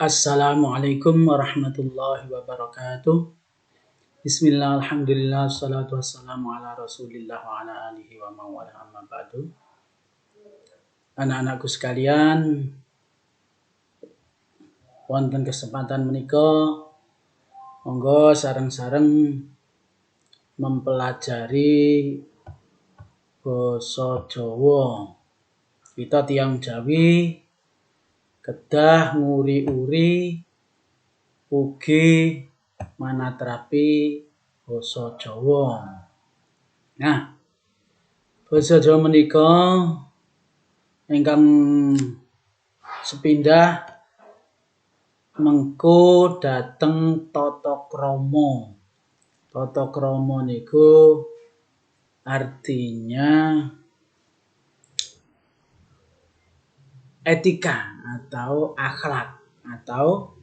Assalamualaikum warahmatullahi wabarakatuh. Bismillah, alhamdulillah, salatu wassalamu ala rasulillah wa ala alihi wa mawala amma ba'du. Anak-anakku sekalian, wonten kesempatan menika monggo sareng-sareng mempelajari basa Jawa. Kita tiang Jawi kedah nguri-uri ugi manatrapi basa Jawa. Nah, basa Jawa menika ingkang sepindah mengko dhateng tata krama. Tata krama niku artinya etika atau akhlak atau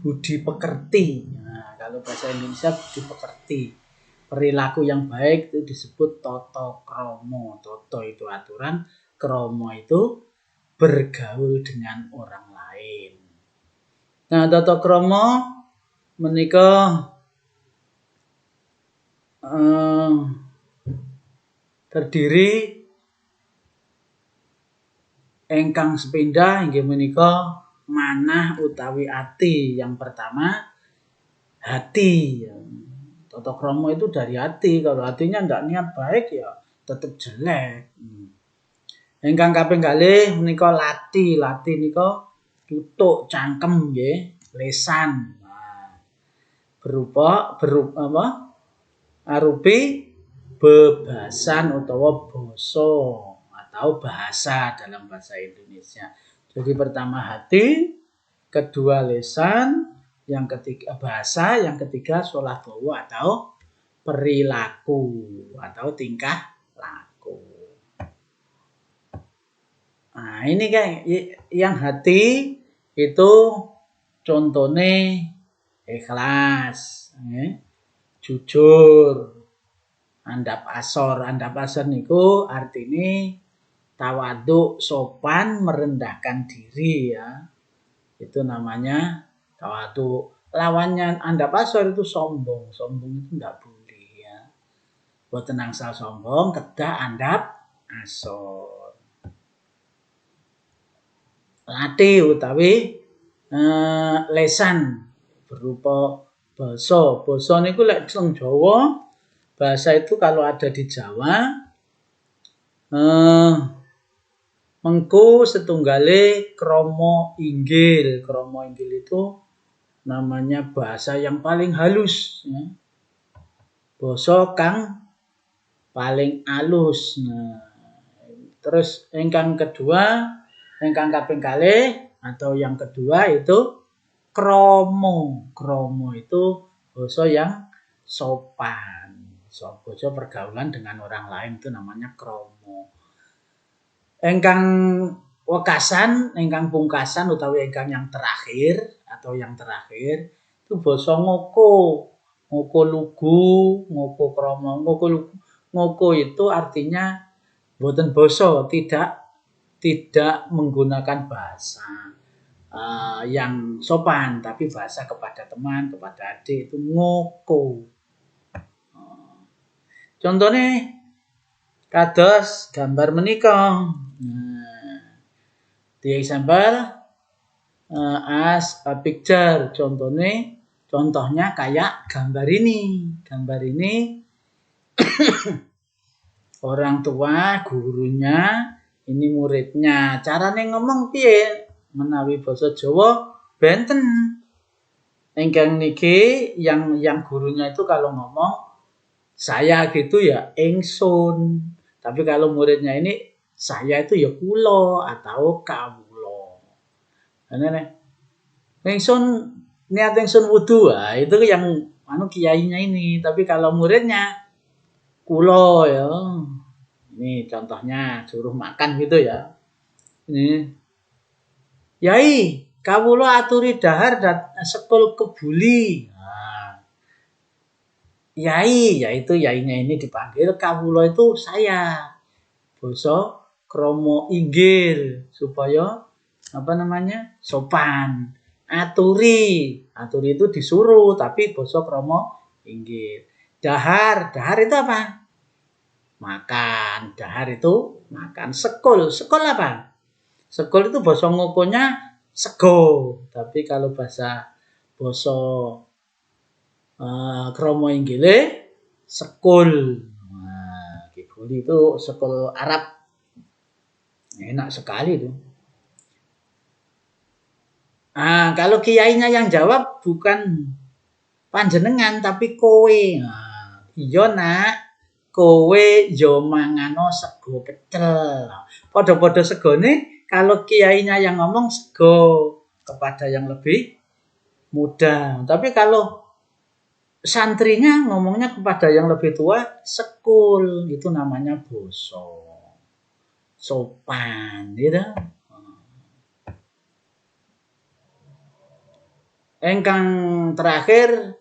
budi pekerti. Nah, kalau bahasa Indonesia budi pekerti. Perilaku yang baik itu disebut tata krama. Tata itu aturan, krama itu bergaul dengan orang lain. Nah, tata krama menika terdiri ingkang sepindah inggih menika manah utawi ati. Yang pertama hati. Tata krama itu dari hati. Kalau hatinya enggak niat baik ya tetap jelek. Ingkang kaping kalih menika lati. Lati nika tutuk cangkem nggih, lesan. Nah, berupa arupi bebasan utawa basa atau bahasa dalam bahasa Indonesia. Jadi pertama hati, kedua lisan, yang ketiga bahasa, yang ketiga sholah bawa atau perilaku atau tingkah laku. Nah, ini kan yang hati itu contohnya ikhlas, jujur, andap asor. Andap asor niku artinya tawaduk, sopan, merendahkan diri ya. Itu namanya tawaduk. Lawannya andap asor itu sombong. Sombong itu enggak boleh ya. Boten angsal sombong, kedah andap asor. Lati utawi lesan berupa basa. Basa niku lek teng Jawa, bahasa itu kalau ada di Jawa mengko setunggale krama inggil. Krama inggil itu namanya bahasa yang paling halus ya. Basa kang paling halus. Nah, terus ingkang kedua, ingkang kaping kalih atau yang kedua itu krama. Krama itu basa yang sopan. Basa pergaulan dengan orang lain itu namanya krama. Ingkang wekasan, ingkang pungkasan utawi ingkang yang terakhir atau yang terakhir itu basa ngoko. Ngoko lugu, ngoko krama, ngoko lugu. Ngoko itu artinya boten basa, tidak menggunakan bahasa yang sopan, tapi bahasa kepada teman, kepada adik itu ngoko. Contohnya kados gambar menika. Nah, the example as a picture. Contohnya kayak gambar ini. Gambar ini orang tua, gurunya, ini muridnya. Carane ngomong piye? Menawi basa Jawa benten. Ingkang niki yang gurunya itu kalau ngomong saya gitu ya ingsun. Tapi kalau muridnya ini saya itu ya kula atau kawula. Nah, ingsun niat ingsun wudu itu yang kiainya ini. Tapi kalau muridnya kula ya. Ini contohnya suruh makan gitu ya. Ini Yai, kawula aturi dahar sekul kebuli. Yai, yaitu yainya ini dipanggil, kawula itu saya. Basa krama inggil supaya sopan. Aturi. Aturi itu disuruh tapi basa krama inggil. Dahar. Dahar itu apa? Makan. Dahar itu makan. Sekul. Sekul apa? Sekul itu basa ngukuhnya sego. Tapi kalau basa krama inggile sekul. Nah, kibuli itu sekul Arab. Enak sekali itu. Nah, kalau kiainya yang jawab bukan panjenengan tapi kowe. Nah, iya nak, kowe yo mangano sego pecel. Padha-padha segone kalau kiainya yang ngomong sego kepada yang lebih muda. Tapi kalau santrinya ngomongnya kepada yang lebih tua sekul, itu namanya boso. Sopan, gitu. Engkang terakhir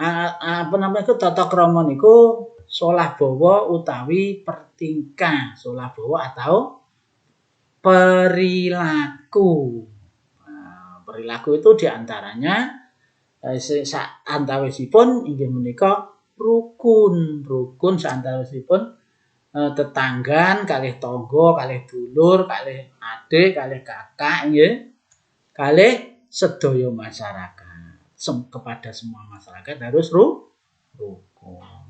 apa namanya itu tata krama niku solah bawa utawi pertingkah, solah bawa atau perilaku. Nah, perilaku itu diantaranya saantawisipun inggih menika rukun. Rukun saantawisipun tetanggan, kalih tangga, kalih dulur, kalih adik, kalih kakak nggih. Kalih sedaya masyarakat. Kepada semua masyarakat harus rukun.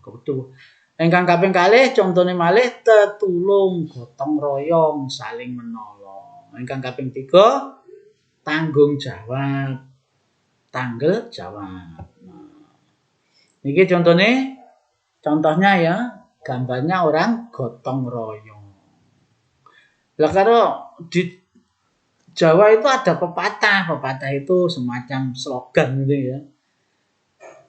Kedua, ingkang kaping kalih contone malih tetulung, gotong royong, saling menolong. Ingkang kaping 3 tanggung jawab, tanggel jawab. Niki contohnya ya, gambarnya orang gotong royong. Lah karo di Jawa itu ada pepatah. Pepatah itu semacam slogan gitu ya.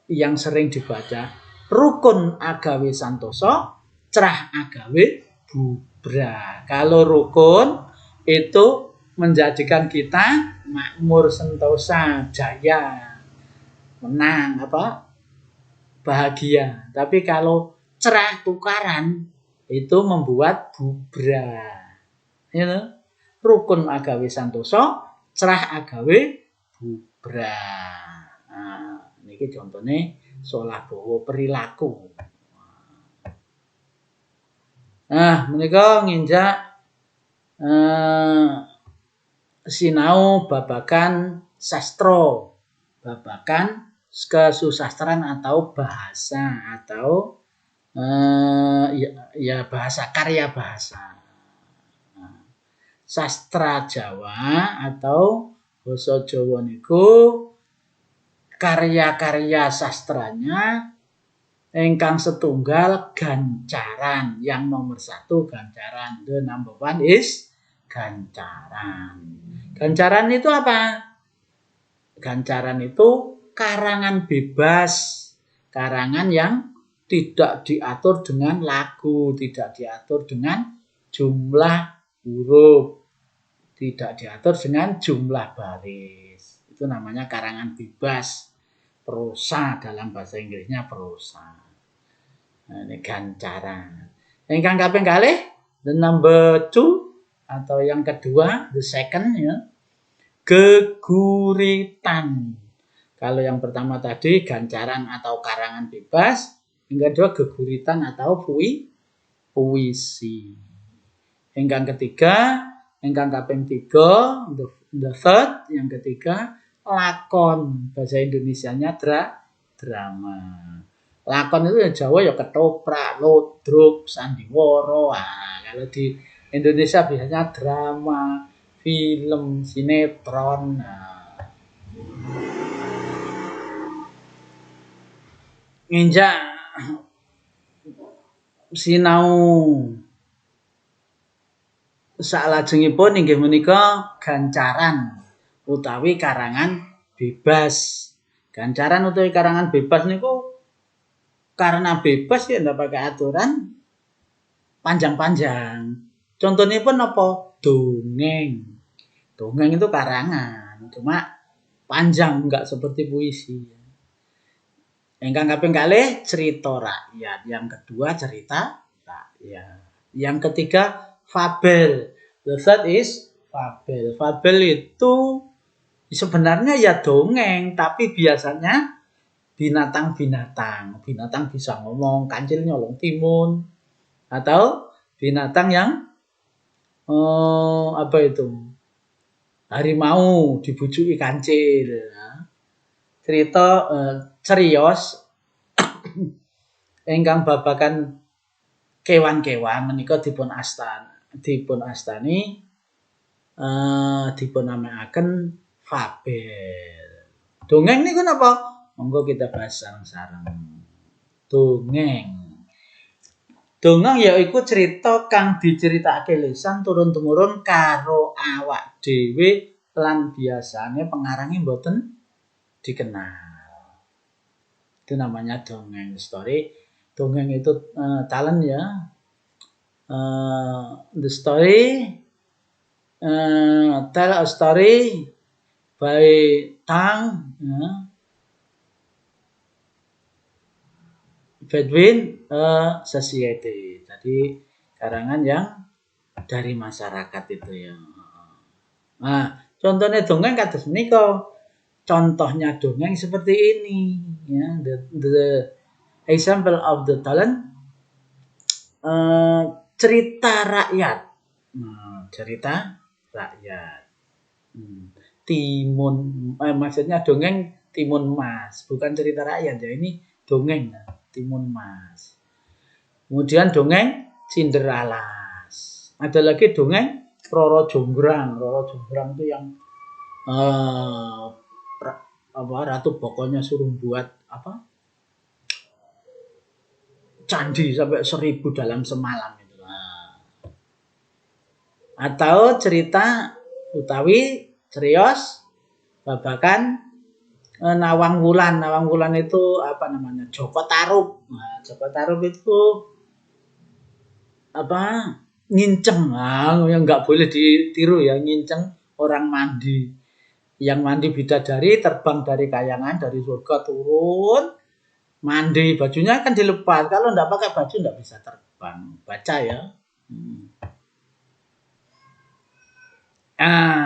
Yang sering dibaca. Rukun agawe santoso, cerah agawe bubra. Kalau rukun itu menjadikan kita makmur sentosa, jaya, menang, bahagia. Tapi kalau cerah tukaran itu membuat bubra. You know? Rukun agawe santoso, cerah agawe bubra. Nah, niki contone solah bawa perilaku. Nah, menika nginjak sinau babagan sastra, babagan kesusastraan atau bahasa atau bahasa karya bahasa. Sastra Jawa atau basa Jawa niku karya-karya sastranya ingkang setunggal gancaran. Yang nomor 1 gancaran. The number 1 is gancaran. Gancaran itu apa? Gancaran itu karangan bebas. Karangan yang tidak diatur dengan lagu, tidak diatur dengan jumlah huruf, tidak diatur dengan jumlah baris. Itu namanya karangan bebas. Prosa dalam bahasa Inggrisnya prosa. Nah, ini gancaran. Ingkang kaping kalih, the number 2 atau yang kedua, the second ya. Geguritan. Kalau yang pertama tadi gancaran atau karangan bebas, yang kedua geguritan atau puisi. Ingkang ketiga, ingkang kaping 3, the third, yang ketiga, lakon. Bahasa Indonesianya drama. Lakon itu yang Jawa ya ketoprak, lodruk, sandiwara. Nah, kalau di Indonesia biasanya drama, film, sinetron. Nginjak sinau salajengipun inggih menika gancaran utawi karangan bebas. Gancaran utawi karangan bebas niku karena bebas ya ndak pakai aturan panjang-panjang. Contohnya pun apa? Dongeng. Dongeng itu karangan, cuma panjang enggak seperti puisi. Ingkang kaping kalih cerita rakyat, yang kedua cerita rakyat. Yang ketiga fabel. The third is fabel. Fabel itu Sebenarnya ya dongeng, tapi biasanya binatang-binatang. Binatang bisa ngomong, kancil nyolong timun, atau binatang yang apa itu? Harimau dibujuki kancil. Cerita cerios ingkang babagan kewan-kewan menika dipun astani dipunamekaken fabel. Dongeng niku napa? Monggo kita bahas sareng-sareng. Dongeng. Dongeng yaiku cerita kang diceritakake lisan turun-temurun karo awak dhewe lan biasane pengarangnya mboten dikenal. Itu namanya dongeng story. Dongeng itu talent ya. The story tell a story by tongue between a society. Jadi karangan yang dari masyarakat itu ya. Nah, contohnya dongeng kados menika. Contohnya dongeng seperti ini ya. The example of the talent cerita rakyat. Nah, cerita rakyat. Timun maksudnya dongeng Timun Mas, bukan cerita rakyat ya. Ini dongeng Timun Mas. Kemudian dongeng Cinderelas. Ada lagi dongeng Roro Jonggrang. Roro Jonggrang itu yang Ratu Bokonya suruh buat candi sampai 1000 dalam semalam itu. Atau cerita utawi cerios babakan Nawang Wulan. Nawang Wulan itu apa namanya? Joko Tarub. Nah, Joko Tarub itu nginceng. Yang nggak boleh ditiru ya, nginceng orang mandi. Yang mandi bidadari terbang dari kayangan, dari surga turun, mandi, bajunya kan dilepas. Kalau enggak pakai baju enggak bisa terbang. Baca ya.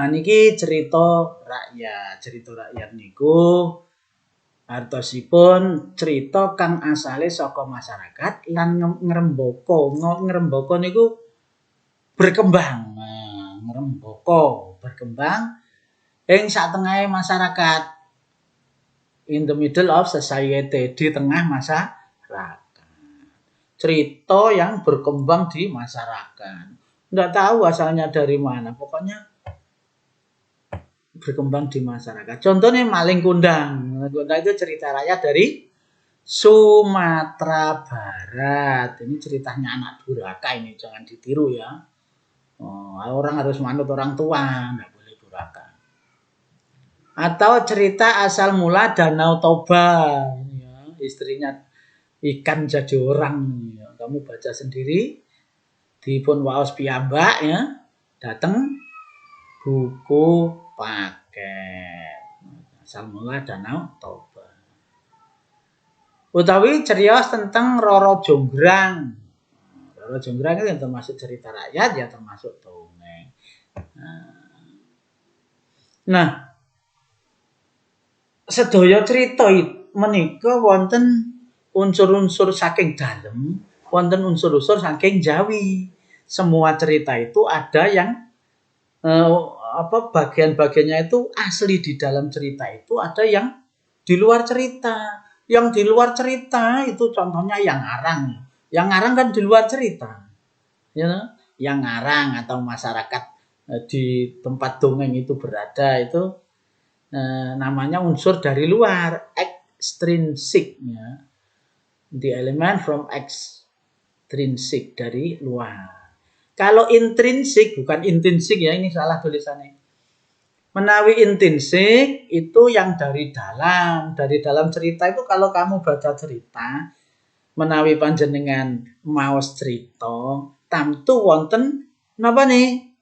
Niki cerita rakyat. Cerita rakyat niku artosipun cerita kang asale saka masyarakat lan ngrembaka. Ngrembaka niku berkembang. Ngrembaka berkembang ing satengahe masyarakat, in the middle of society, di tengah masyarakat. Cerita yang berkembang di masyarakat. Enggak tahu asalnya dari mana, pokoknya berkembang di masyarakat. Contohnya Maling Kundang. Maling Kundang itu cerita rakyat dari Sumatera Barat. Ini ceritanya anak durhaka ini, jangan ditiru ya. Orang harus manut orang tua, enggak boleh durhaka. Atau cerita asal mula Danau Toba, ya, istrinya ikan jadi orang. Ya. Kamu baca sendiri, dipun waos piyambak ya, datang buku paket. Asal mula Danau Toba. Utawi cerios tentang Roro Jonggrang. Roro Jonggrang itu yang termasuk cerita rakyat, ya termasuk dongeng. Nah, sedaya cerita menika wonten unsur-unsur saking dalem, wonten unsur-unsur saking jawi. Semua cerita itu ada yang bagian-bagiannya itu asli di dalam cerita itu, ada yang di luar cerita. Yang di luar cerita itu contohnya yang ngarang. Yang ngarang kan di luar cerita. Ya, yang ngarang atau masyarakat di tempat dongeng itu berada itu namanya unsur dari luar, extrinsic ya. The element from extrinsic, dari luar. Kalau intrinsik, bukan intrinsik ya, ini salah tulisannya. Menawi intrinsik itu yang dari dalam cerita itu. Kalau kamu baca cerita, menawi panjenengan maos cerita, tamtu wonten napa nih?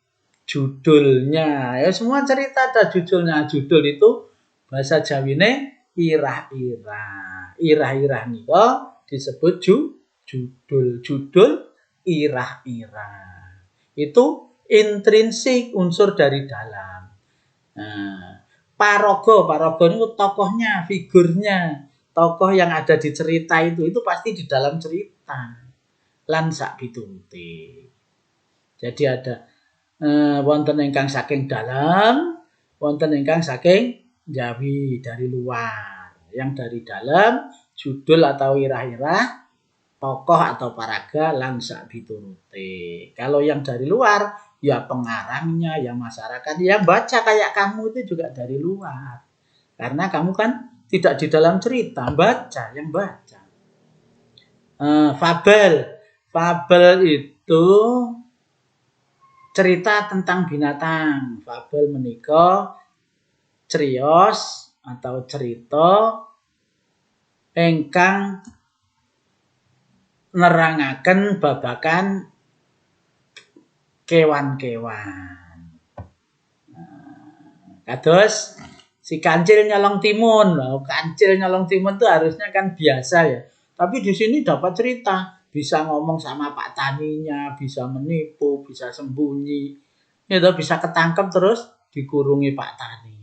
Judulnya. Ya semua cerita ada judulnya. Judul itu bahasa Jawine irah-irah. Irah-irah nika disebut judul. Judul irah-irah. Itu intrinsik, unsur dari dalam. Nah, Paraga itu tokohnya, figurnya, tokoh yang ada di cerita itu pasti di dalam cerita. Lan sak piturute. Jadi ada wonten ingkang saking dalam, wonten ingkang saking jawi dari luar. Yang dari dalam judul atau irah-irah, tokoh atau paraga lan sak piturute. Kalau yang dari luar ya pengarangnya, ya masyarakat, yang baca kayak kamu itu juga dari luar. Karena kamu kan tidak di dalam cerita, yang baca. Fabel itu cerita tentang binatang. Fabel menika criyos atau cerita ingkang nerangaken babagan kewan-kewan. Kados si kancil nyolong timun. Kancil nyolong timun itu harusnya kan biasa ya. Tapi di sini dapat cerita, bisa ngomong sama Pak Taninya, bisa menipu, bisa sembunyi. Itu bisa ketangkep terus dikurungi Pak Tani.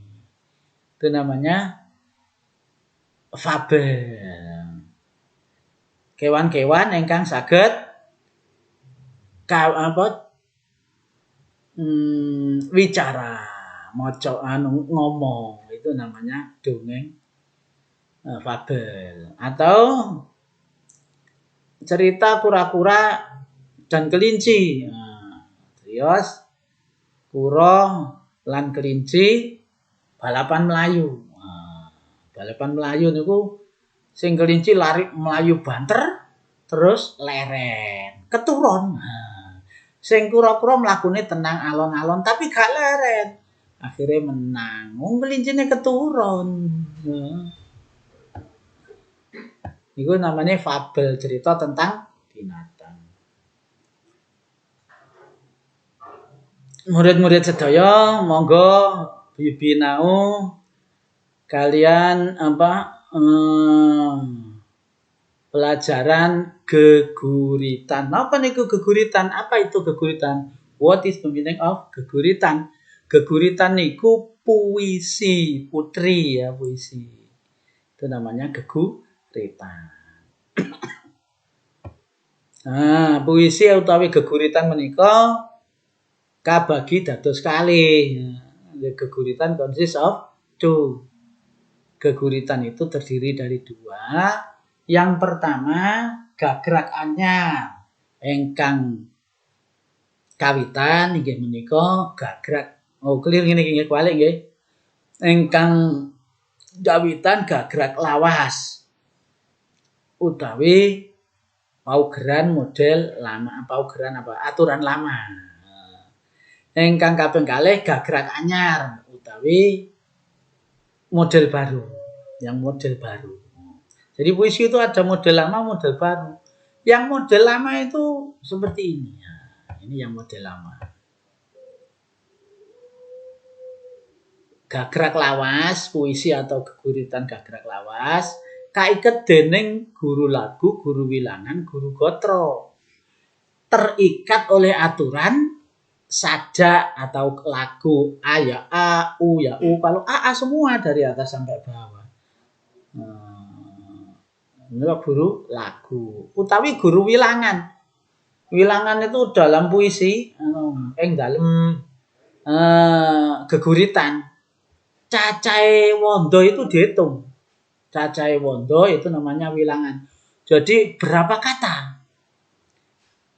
Itu namanya fabel. Kewan-kewan ingkang saged wicara, maca ngomong, itu namanya dongeng fabel. Atau cerita kura-kura dan kelinci. Terus kura lan kelinci balapan melayu. Balapan melayu niku sing kelinci lari melayu banter terus leren, keturun. Sing kura-kura mlakune tenang alon-alon tapi gak leren. Akhirnya menang. Wong kelincine keturun. Itu namanya fabel, cerita tentang binatang. Murid-murid sedaya, monggo bibinau kalian pelajaran geguritan. Apa niku geguritan? Apa itu geguritan? What is the meaning of geguritan? Geguritan niku puisi, putri ya, puisi. Itu namanya geguritan. Puisi utawi geguritan menika kabagi dados kalih. Geguritan consists of two. Geguritan itu terdiri dari dua. Yang pertama gagrag anyar ingkang kawitan inggih menika gagrag. Clear ngene iki nggih kualik nggih. Ingkang kawitan gagrag lawas. Utawi paugeran model lama, aturan lama. Ingkang kaping kalih gagrag anyar utawi model baru, yang model baru. Jadi puisi itu ada model lama, model baru. Yang model lama itu seperti ini. Ini yang model lama. Gagrag lawas, puisi atau geguritan gagrag lawas, kaiket dening guru lagu, guru wilangan, guru gotro. Terikat oleh aturan sajak atau lagu A ya A, U ya U. Kalau A semua dari atas sampai bawah. Ini guru lagu. Utawi guru wilangan. Wilangan itu dalam puisi, dalam geguritan. Cacahe wondo itu dihitung. Cacahe wondo itu namanya wilangan. Jadi berapa kata?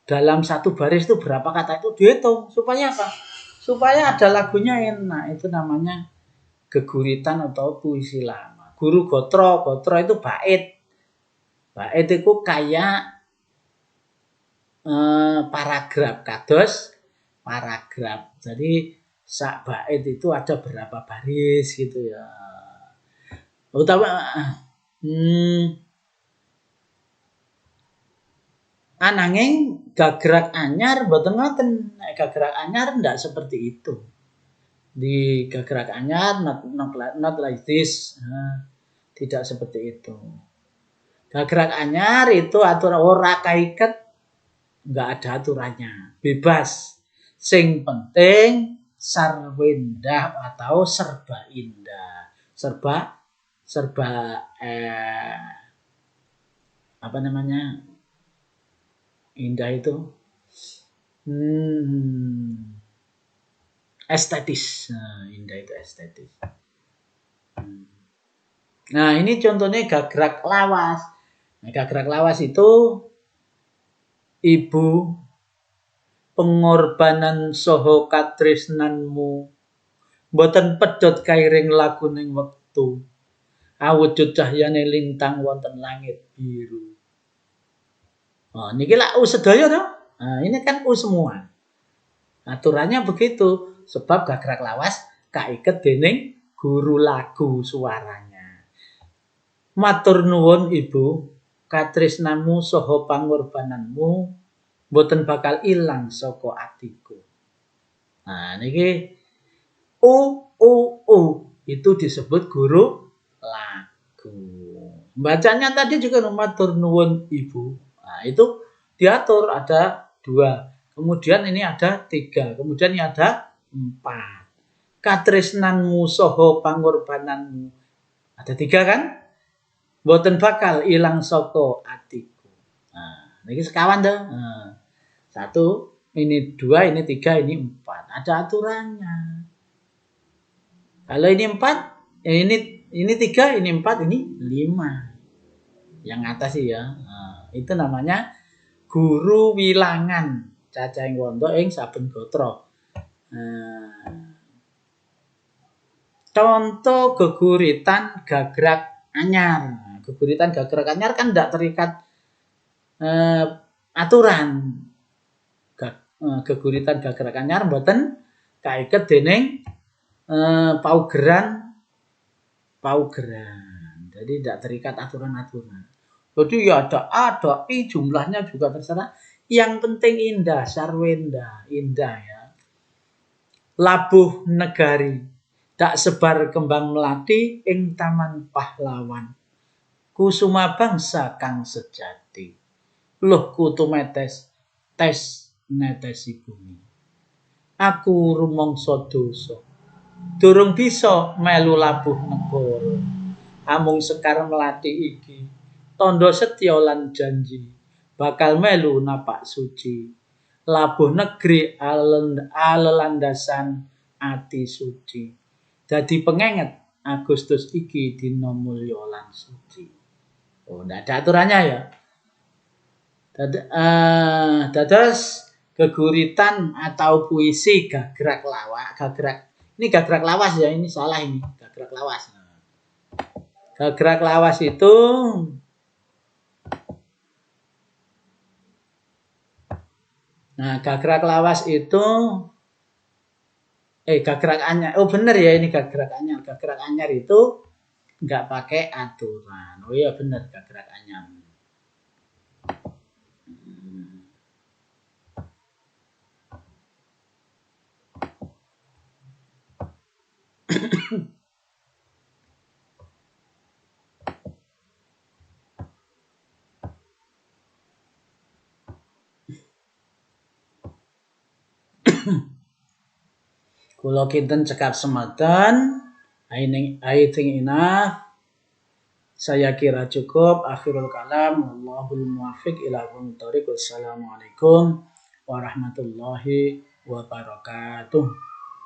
Dalam satu baris itu berapa kata itu dihitung. Supaya apa? Supaya ada lagunya enak. Itu namanya geguritan atau puisi lama. Guru gotro itu bait. Bait itu kayak paragraf. Kados paragraf. Jadi sak bait itu ada berapa baris gitu ya. Utama ananging gagrag anyar mboten ngoten. Gagrag anyar ndak seperti itu. Di gagrag anyar not like this. Tidak seperti itu. Gagrag anyar itu aturan ora kaiket, enggak ada aturannya. Bebas. Sing penting sarwendah atau serba indah. Serba apa namanya? Indah itu estetis. Nah, indah itu estetis. Nah, ini contohnya gagrak lawas. Nah, gagrak lawas itu ibu pengorbanan soho katresnanmu boten pedhot kairing lakuning wektu awujud cahyane lintang wonten langit biru. Oh, niki lak u sedaya to. Nah, ini kan u semua. Aturannya begitu sebab gagrak lawas kaiket dening guru lagu suaranya. Matur nuwun Ibu, katresnamu saha pangorbananmu boten bakal ilang saka atiku. Nah, niki u itu disebut guru lagu. Bacanya tadi juga matur nuwun Ibu. Nah, itu diatur ada 2. Kemudian ini ada 3. Kemudian ini ada 4. Katresnanmu saha pangorbananmu. Ada 3 kan? Boten bakal ilang saka atiku. Nah, niki sekawan to. Nah, 1, ini 2, ini 3, ini 4. Ada aturannya. Kalau ini 4, ini 3, ini 4, ini 5. Yang atas sih ya. Nah, itu namanya guru wilangan cacahing wanda ing saben gatra. Contoh geguritan gagrak anyar. Geguritan gagrak anyar kan tidak terikat aturan. Geguritan gagrak anyar mboten kaiket dening paugeran. Jadi tidak terikat aturan-aturan. Jadi ya ada jumlahnya juga terserah. Yang penting indah, sarwenda, indah ya. Labuh negari, tak sebar kembang melati ing taman pahlawan. Kusuma bangsa kang sejati. Loh kutu metes, tes netesi bumi. Aku rumangsa dosa. Durung bisa melu labuh negara. Amung sekar melati iki tandha setya lan janji bakal melu napak suci labuh negeri alelandasan ati suci dadi pengenget Agustus iki dina mulya lan suci. Oh, ndak ada aturannya ya. Dados geguritan atau puisi gagrak lawas ya, ini salah ini gagrak lawas. Gagrak lawas itu gagrak lawas itu gagrak anyar. Oh bener ya ini gagrak anyar. Gagrak anyar itu enggak pakai aturan. Oh iya bener gagrak anyar. Kula kinten cekap semanten. I think enough. Saya kira cukup. Akhirul kalam. Wallahul muwaffiq ila aqwamit thoriq. Wassalamualaikum warahmatullahi wabarakatuh.